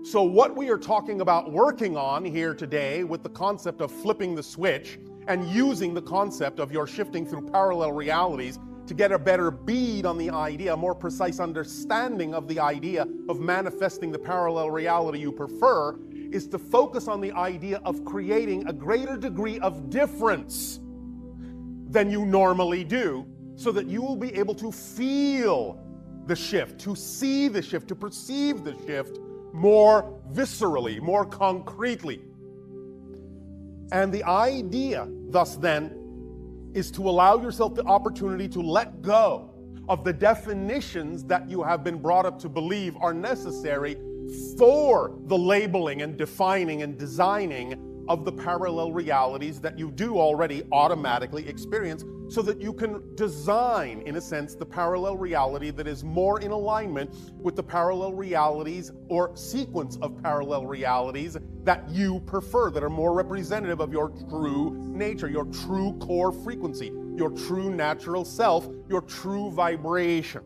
So what we are talking about working on here today with the concept of flipping the switch and using the concept of your shifting through parallel realities to get a better bead on the idea, a more precise understanding of the idea of manifesting the parallel reality you prefer, is to focus on the idea of creating a greater degree of difference than you normally do, so that you will be able to feel the shift, to see the shift, to perceive the shift more viscerally, more concretely. And the idea, thus then, is to allow yourself the opportunity to let go of the definitions that you have been brought up to believe are necessary for the labeling and defining and designing of the parallel realities that you do already automatically experience, so that you can design, in a sense, the parallel reality that is more in alignment with the parallel realities or sequence of parallel realities that you prefer, that are more representative of your true nature, your true core frequency, your true natural self, your true vibration.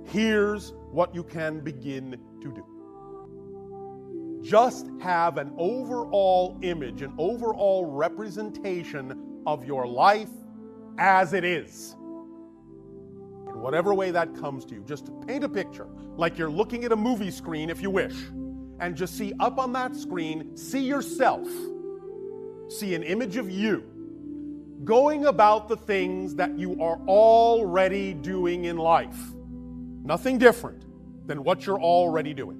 Here's what you can begin to do. Just have an overall image, an overall representation of your life as it is. In whatever way that comes to you, just paint a picture, like you're looking at a movie screen if you wish, and just see up on that screen, see yourself, see an image of you, going about the things that you are already doing in life. Nothing different than what you're already doing.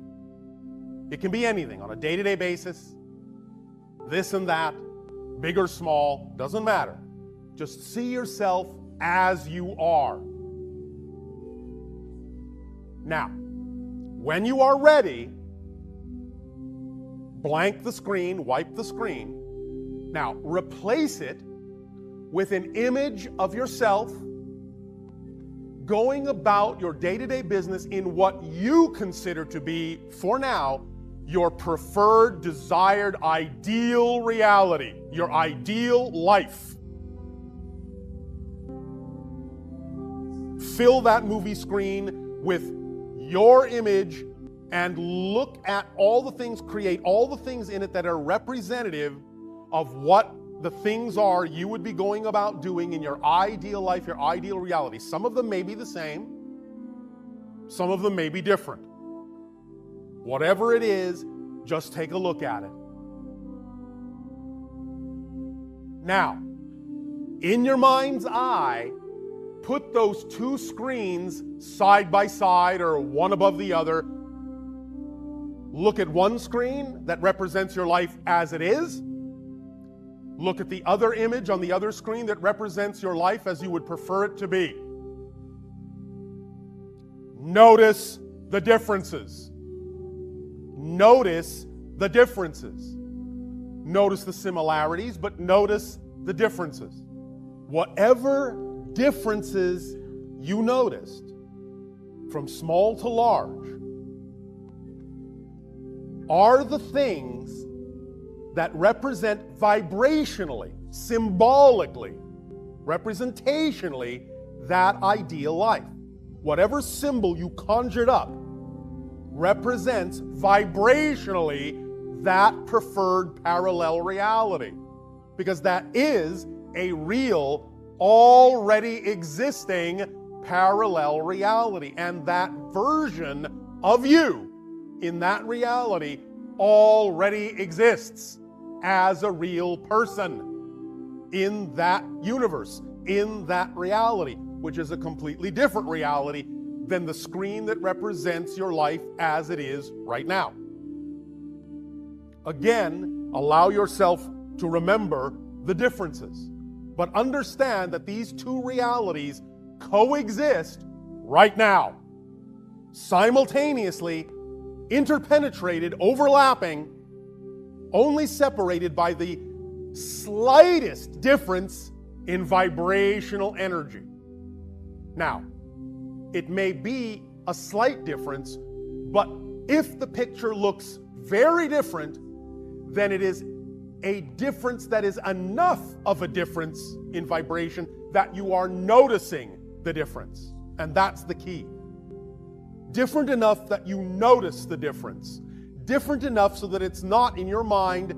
It can be anything on a day-to-day basis, this and that, big or small, doesn't matter. Just see yourself as you are. Now, when you are ready, blank the screen, wipe the screen. Now, replace it with an image of yourself going about your day-to-day business in what you consider to be, for now, your preferred, desired, ideal reality, your ideal life. Fill that movie screen with your image and look at all the things, create all the things in it that are representative of what the things are you would be going about doing in your ideal life, your ideal reality. Some of them may be the same, some of them may be different. Whatever it is, just take a look at it. Now, in your mind's eye, put those two screens side by side or one above the other. Look at one screen that represents your life as it is. Look at the other image on the other screen that represents your life as you would prefer it to be. Notice the differences. Notice the differences. Notice the similarities, but notice the differences. Whatever differences you noticed, from small to large, are the things that represent vibrationally, symbolically, representationally, that ideal life. Whatever symbol you conjured up represents vibrationally that preferred parallel reality, because that is a real, already existing parallel reality, and that version of you in that reality already exists as a real person in that universe, in that reality, which is a completely different reality than the screen that represents your life as it is right now. Again, allow yourself to remember the differences, but understand that these two realities coexist right now, simultaneously, interpenetrated, overlapping, only separated by the slightest difference in vibrational energy. Now, it may be a slight difference, but if the picture looks very different, then it is a difference that is enough of a difference in vibration that you are noticing the difference. And that's the key. Different enough that you notice the difference. different enough so that it's not in your mind,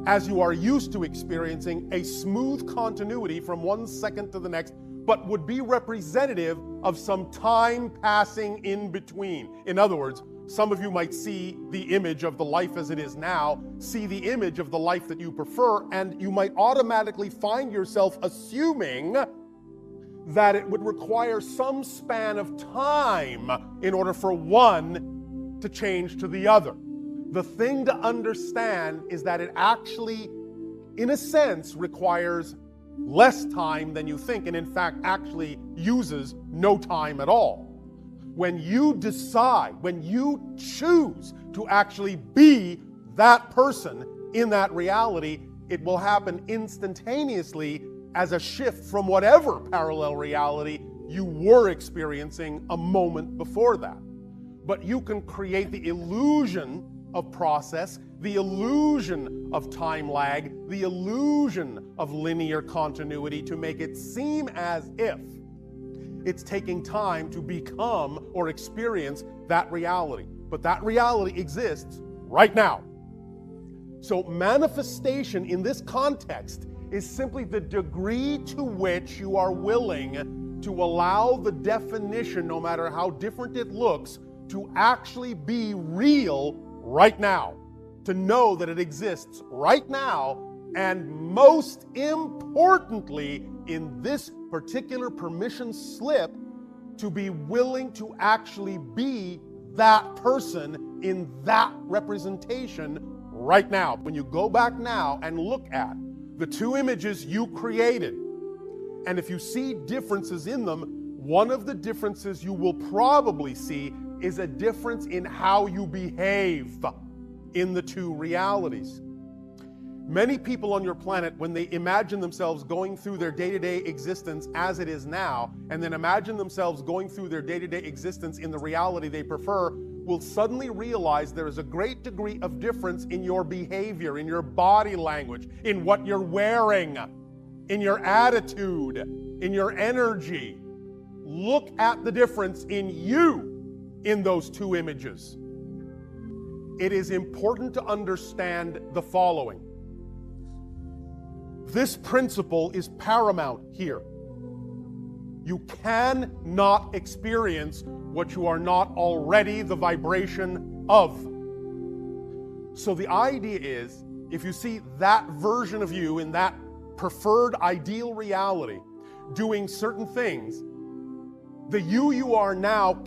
as you are used to experiencing, a smooth continuity from one second to the next, but would be representative of some time passing in between. In other words, some of you might see the image of the life as it is now, see the image of the life that you prefer, and you might automatically find yourself assuming that it would require some span of time in order for one to change to the other. The thing to understand is that it actually, in a sense, requires less time than you think, and in fact actually uses no time at all. When you decide, when you choose to actually be that person in that reality, it will happen instantaneously as a shift from whatever parallel reality you were experiencing a moment before that. But you can create the illusion of process, the illusion of time lag, the illusion of linear continuity to make it seem as if it's taking time to become or experience that reality. But that reality exists right now. So manifestation in this context is simply the degree to which you are willing to allow the definition, no matter how different it looks, to actually be real right now. To know that it exists right now, and most importantly, in this particular permission slip, to be willing to actually be that person in that representation right now. When you go back now and look at the two images you created, and if you see differences in them, one of the differences you will probably see is a difference in how you behave in the two realities. Many people on your planet, when they imagine themselves going through their day-to-day existence as it is now, and then imagine themselves going through their day-to-day existence in the reality they prefer, will suddenly realize there is a great degree of difference in your behavior, in your body language, in what you're wearing, in your attitude, in your energy. Look at the difference in you in those two images. It is important to understand the following. This principle is paramount here. You cannot experience what you are not already the vibration of. So the idea is, if you see that version of you in that preferred ideal reality doing certain things, the you are now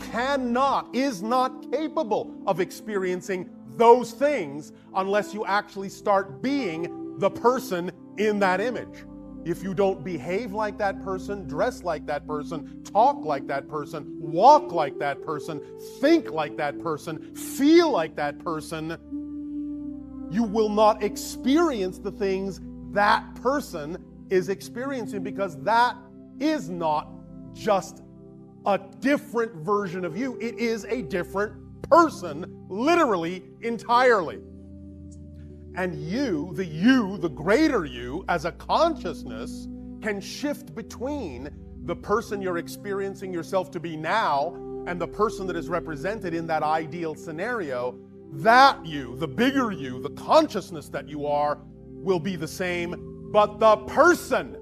is not capable of experiencing those things unless you actually start being the person in that image. If you don't behave like that person, dress like that person, talk like that person, walk like that person, think like that person, feel like that person, you will not experience the things that person is experiencing, because that is not just a different version of you. It is a different person, literally, entirely. And you, the greater you, as a consciousness, can shift between the person you're experiencing yourself to be now and the person that is represented in that ideal scenario. That you, the bigger you, the consciousness that you are, will be the same, but the person,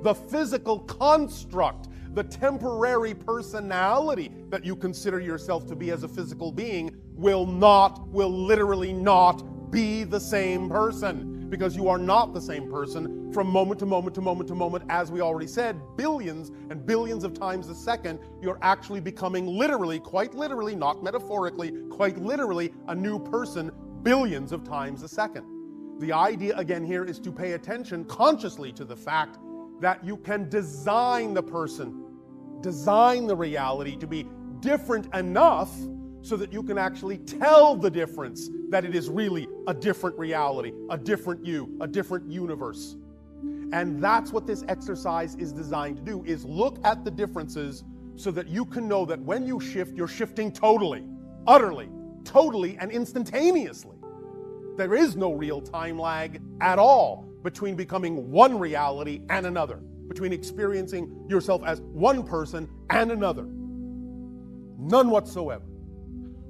the physical construct, the temporary personality that you consider yourself to be as a physical being will literally not be the same person, because you are not the same person from moment to moment to moment to moment. As we already said, billions and billions of times a second, you're actually becoming literally, quite literally, not metaphorically, quite literally, a new person billions of times a second. The idea again here is to pay attention consciously to the fact that you can design the person, design the reality to be different enough so that you can actually tell the difference, that it is really a different reality, a different you, a different universe. And that's what this exercise is designed to do, is look at the differences so that you can know that when you shift, you're shifting totally, utterly, totally, and instantaneously. There is no real time lag at all between becoming one reality and another, between experiencing yourself as one person and another. None whatsoever.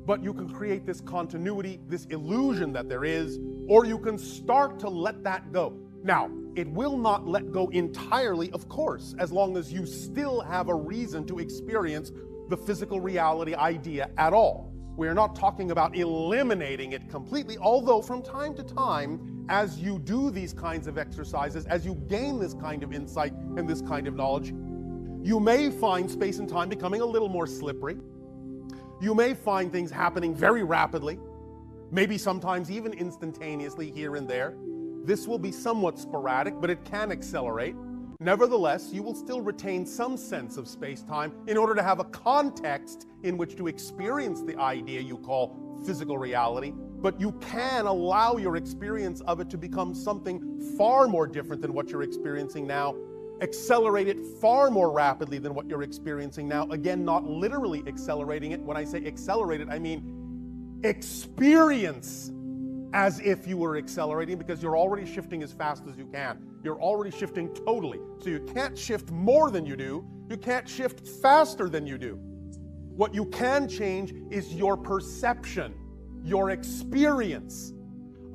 But you can create this continuity, this illusion that there is, or you can start to let that go. Now, it will not let go entirely, of course, as long as you still have a reason to experience the physical reality idea at all. We're not talking about eliminating it completely, although from time to time, as you do these kinds of exercises, as you gain this kind of insight and this kind of knowledge, you may find space and time becoming a little more slippery. You may find things happening very rapidly, maybe sometimes even instantaneously here and there. This will be somewhat sporadic, but it can accelerate. Nevertheless, you will still retain some sense of space-time in order to have a context in which to experience the idea you call physical reality, but you can allow your experience of it to become something far more different than what you're experiencing now, accelerate it far more rapidly than what you're experiencing now. Again, not literally accelerating it. When I say accelerate it, I mean experience as if you were accelerating, because you're already shifting as fast as you can. You're already shifting totally. So you can't shift more than you do. You can't shift faster than you do. What you can change is your perception, your experience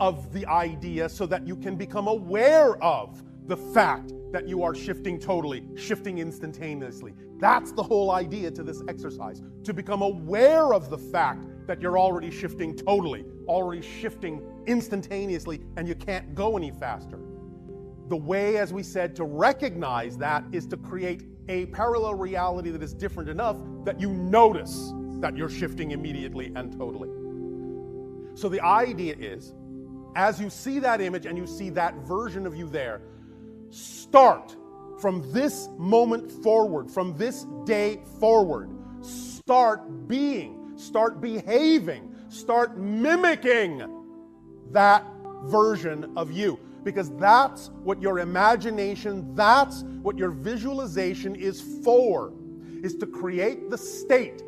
of the idea, so that you can become aware of the fact that you are shifting totally, shifting instantaneously. That's the whole idea to this exercise, to become aware of the fact that you're already shifting totally, already shifting instantaneously, and you can't go any faster. The way, as we said, to recognize that is to create a parallel reality that is different enough that you notice that you're shifting immediately and totally. So the idea is, as you see that image and you see that version of you there, start from this moment forward, from this day forward. Start being, start behaving, start mimicking that version of you. Because that's what your imagination, that's what your visualization is for, is to create the state.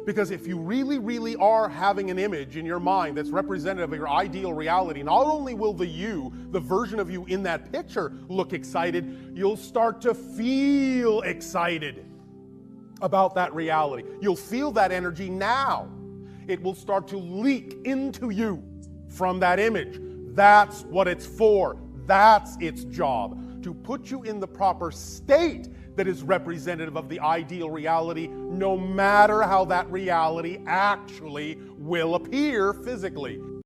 Because if you really, really are having an image in your mind that's representative of your ideal reality, not only will the version of you in that picture, look excited, you'll start to feel excited about that reality. You'll feel that energy now. It will start to leak into you from that image. That's what it's for. That's its job, to put you in the proper state that is representative of the ideal reality, no matter how that reality actually will appear physically.